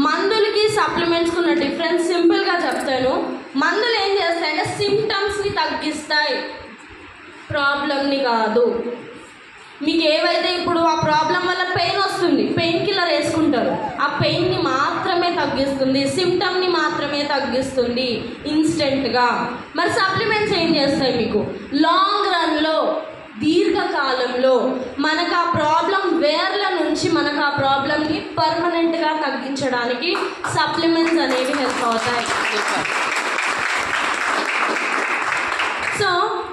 మందులకి సప్లిమెంట్స్కి ఉన్న డిఫరెన్స్ సింపుల్గా చెప్తాను. మందులు ఏం చేస్తాయంటే సిమ్టమ్స్ని తగ్గిస్తాయి, ప్రాబ్లమ్ని కాదు. మీకు ఏవైతే ఇప్పుడు ఆ ప్రాబ్లం వల్ల పెయిన్ వస్తుంది, పెయిన్ కిల్లర్ వేసుకుంటారు, ఆ పెయిన్ని మాత్రమే తగ్గిస్తుంది, సిమ్టమ్ని మాత్రమే తగ్గిస్తుంది ఇన్స్టెంట్గా. మరి సప్లిమెంట్స్ ఏం చేస్తాయి? మీకు లాంగ్ రన్లో, దీర్ఘకాలంలో మనకు ఆ ప్రాబ్లం వేర్ల నుంచి మనకు ఆ ప్రాబ్లంని పర్మనెంట్గా తగ్గించడానికి సప్లిమెంట్స్ అనేవి హెల్ప్ అవుతాయి. సో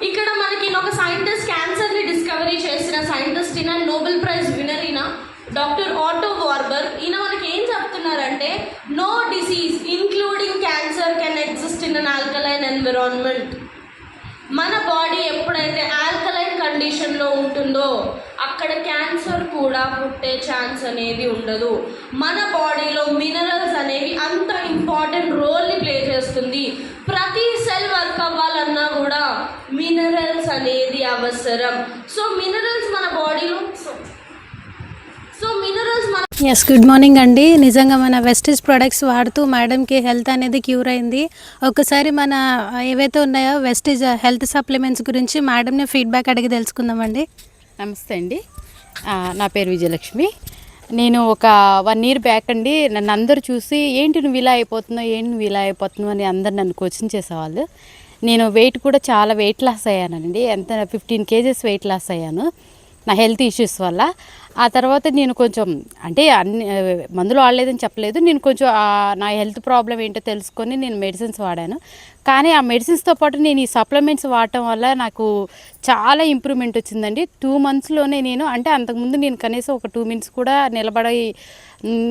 ఇక్కడ మనకి ఒక సైంటిస్ట్, క్యాన్సర్ని డిస్కవరీ చేసిన సైంటిస్ట్, ఈయన నోబెల్ ప్రైజ్ విన్నర్, ఈయన డాక్టర్ ఆటో వార్బర్గ్. ఈయన మనకి ఏం చెప్తున్నారంటే, no disease including cancer can exist in an alkaline environment. మన బాడీ ఎప్పుడైతే ఆల్కలైన్ కండిషన్లో ఉంటుందో అక్కడ క్యాన్సర్ కూడా పుట్టే ఛాన్స్ అనేది ఉండదు. మన బాడీలో మినరల్స్ అనేవి అంత ఇంపార్టెంట్ రోల్ని ప్లే చేస్తుంది. ప్రతి సెల్ వర్క్ అవ్వాలన్నా కూడా మినరల్స్ అనేది అవసరం. సో మినరల్స్ మన బాడీలో ఎస్, గుడ్ మార్నింగ్ అండి. నిజంగా మన వెస్టేజ్ ప్రొడక్ట్స్ వాడుతూ మేడంకి హెల్త్ అనేది క్యూర్ అయింది. ఒకసారి మన ఏవైతే ఉన్నాయో వెస్టేజ్ హెల్త్ సప్లిమెంట్స్ గురించి మేడంని ఫీడ్బ్యాక్ అడిగి తెలుసుకుందామండి. నమస్తే అండి, నా పేరు విజయలక్ష్మి. నేను ఒక 1 year బ్యాక్ అండి, నన్ను అందరూ చూసి ఏంటి నువ్వు ఇలా అయిపోతున్నావు అని అందరు నన్ను క్వశ్చన్ చేసేవాళ్ళు. నేను వెయిట్ కూడా చాలా వెయిట్ లాస్ అయ్యానండి. ఎంత 15 kgs వెయిట్ లాస్ అయ్యాను నా హెల్త్ ఇష్యూస్ వల్ల. ఆ తర్వాత నేను కొంచెం అంటే అన్ని మందులు వాడలేదని చెప్పలేదు, నేను కొంచెం నా హెల్త్ ప్రాబ్లం ఏంటో తెలుసుకొని నేను మెడిసిన్స్ వాడాను. కానీ ఆ మెడిసిన్స్తో పాటు నేను ఈ సప్లిమెంట్స్ వాడటం వల్ల నాకు చాలా ఇంప్రూవ్మెంట్ వచ్చిందండి. 2 monthsలోనే నేను, అంటే అంతకుముందు నేను కనీసం ఒక 2 minutes కూడా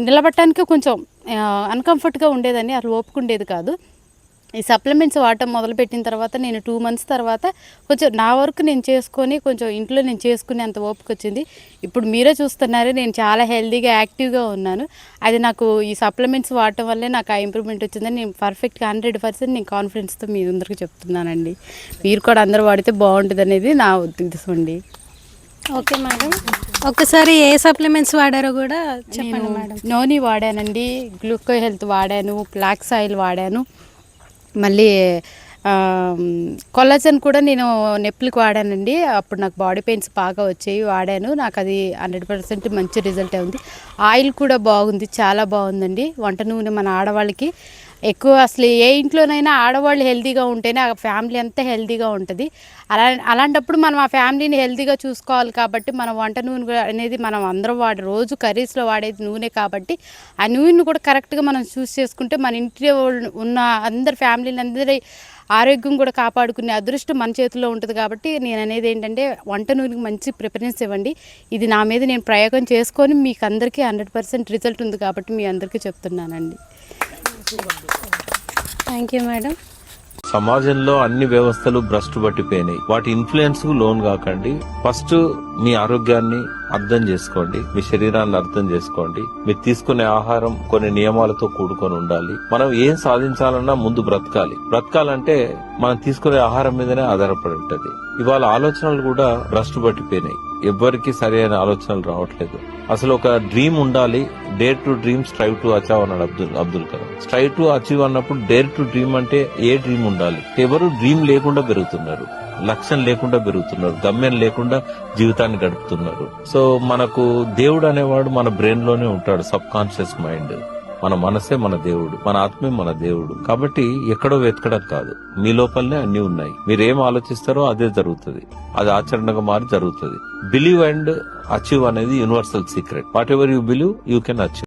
నిలబడటానికి కొంచెం అన్కంఫర్ట్గా ఉండేదని, అసలు ఓపిక ఉండేది కాదు. ఈ సప్లిమెంట్స్ వాడటం మొదలుపెట్టిన తర్వాత నేను 2 months తర్వాత కొంచెం నా వర్క్ నేను చేసుకొని కొంచెం ఇంట్లో నేను చేసుకునే అంత ఓపిక వచ్చింది. ఇప్పుడు మీరే చూస్తున్నారు, నేను చాలా హెల్తీగా యాక్టివ్గా ఉన్నాను. అది నాకు ఈ సప్లిమెంట్స్ వాడటం వల్లే నాకు ఆ ఇంప్రూవ్మెంట్ వచ్చిందని నేను పర్ఫెక్ట్గా 100% నేను కాన్ఫిడెన్స్తో మీ అందరికీ చెప్తున్నానండి. మీరు కూడా అందరూ వాడితే బాగుంటుంది అనేది నా ఉద్దేశం అండి. ఓకే మేడం, ఒకసారి ఏ సప్లిమెంట్స్ వాడారో కూడా చెప్పండి మేడం. నోని వాడానండి, గ్లూకో హెల్త్ వాడాను, ఫ్లాక్స్ ఆయిల్ వాడాను, మళ్ళీ కొల్లాజన్ కూడా నేను నొప్పులకు వాడానండి. అప్పుడు నాకు బాడీ పెయిన్స్ బాగా వచ్చేవి, వాడాను. నాకు అది 100% మంచి రిజల్ట్ ఉంది. ఆయిల్ కూడా బాగుంది, చాలా బాగుందండి. వంట నూనె మన ఆడవాళ్ళకి ఎక్కువ, అసలు ఏ ఇంట్లోనైనా ఆడవాళ్ళు హెల్తీగా ఉంటేనే ఆ ఫ్యామిలీ అంతా హెల్తీగా ఉంటుంది. అలాంటప్పుడు మనం ఆ ఫ్యామిలీని హెల్తీగా చూసుకోవాలి. కాబట్టి మన వంట నూనె అనేది మనం అందరం రోజు కర్రీస్లో వాడేది నూనె కాబట్టి ఆ నూనెను కూడా కరెక్ట్గా మనం చూస్ చేసుకుంటే మన ఇంట్లో ఉన్న అందరి ఫ్యామిలీని అందరి ఆరోగ్యం కూడా కాపాడుకునే అదృష్టం మన చేతిలో ఉంటుంది. కాబట్టి నేను అనేది ఏంటంటే వంట నూనెకి మంచి ప్రిఫరెన్స్ ఇవ్వండి. ఇది నా మీద నేను ప్రయోగం చేసుకొని మీకు అందరికీ 100% రిజల్ట్ ఉంది కాబట్టి మీ అందరికీ చెప్తున్నానండి. Thank you madam. సమాజంలో అన్ని వ్యవస్థలు భ్రష్టు పట్టిపోయినాయి. వాటి ఇన్ఫ్లుయెన్స్ కు లోన్ కాకండి. ఫస్ట్ మీ ఆరోగ్యాన్ని అర్థం చేసుకోండి, మీ శరీరాన్ని అర్థం చేసుకోండి. మీరు తీసుకునే ఆహారం కొన్ని నియమాలతో కూడుకొని ఉండాలి. మనం ఏం సాధించాలన్నా ముందు బ్రతకాలంటే మనం తీసుకునే ఆహారం మీదనే ఆధారపడి ఉంటది. ఇవాళ ఆలోచనలు కూడా భ్రష్టు పట్టిపోయినాయి. ఎవ్వరికి సరైన ఆలోచనలు రావట్లేదు. అసలు ఒక డ్రీమ్ ఉండాలి. Dare to dream, strive to achieve అన్నాడు Abdul Kalam. Strive to achieve అన్నప్పుడు డేర్ టు డ్రీమ్ అంటే ఏ డ్రీమ్ ఉండాలి? ఎవరు డ్రీమ్ లేకుండా పెరుగుతున్నారు, లక్ష్యం లేకుండా పెరుగుతున్నారు, గమ్యం లేకుండా జీవితాన్ని గడుపుతున్నారు. సో మనకు దేవుడు అనేవాడు మన బ్రెయిన్ లోనే ఉంటాడు. సబ్ కాన్షియస్ మైండ్, మన మనసే మన దేవుడు, మన ఆత్మే మన దేవుడు. కాబట్టి ఎక్కడో వెతకడం కాదు, మీ లోపలనే అన్ని ఉన్నాయి. మీరేం ఆలోచిస్తారో అదే జరుగుతుంది, అది ఆచరణగా మారి జరుగుతుంది. బిలీవ్ అండ్ అచీవ్ అనేది universal secret. What ever you believe you can achieve.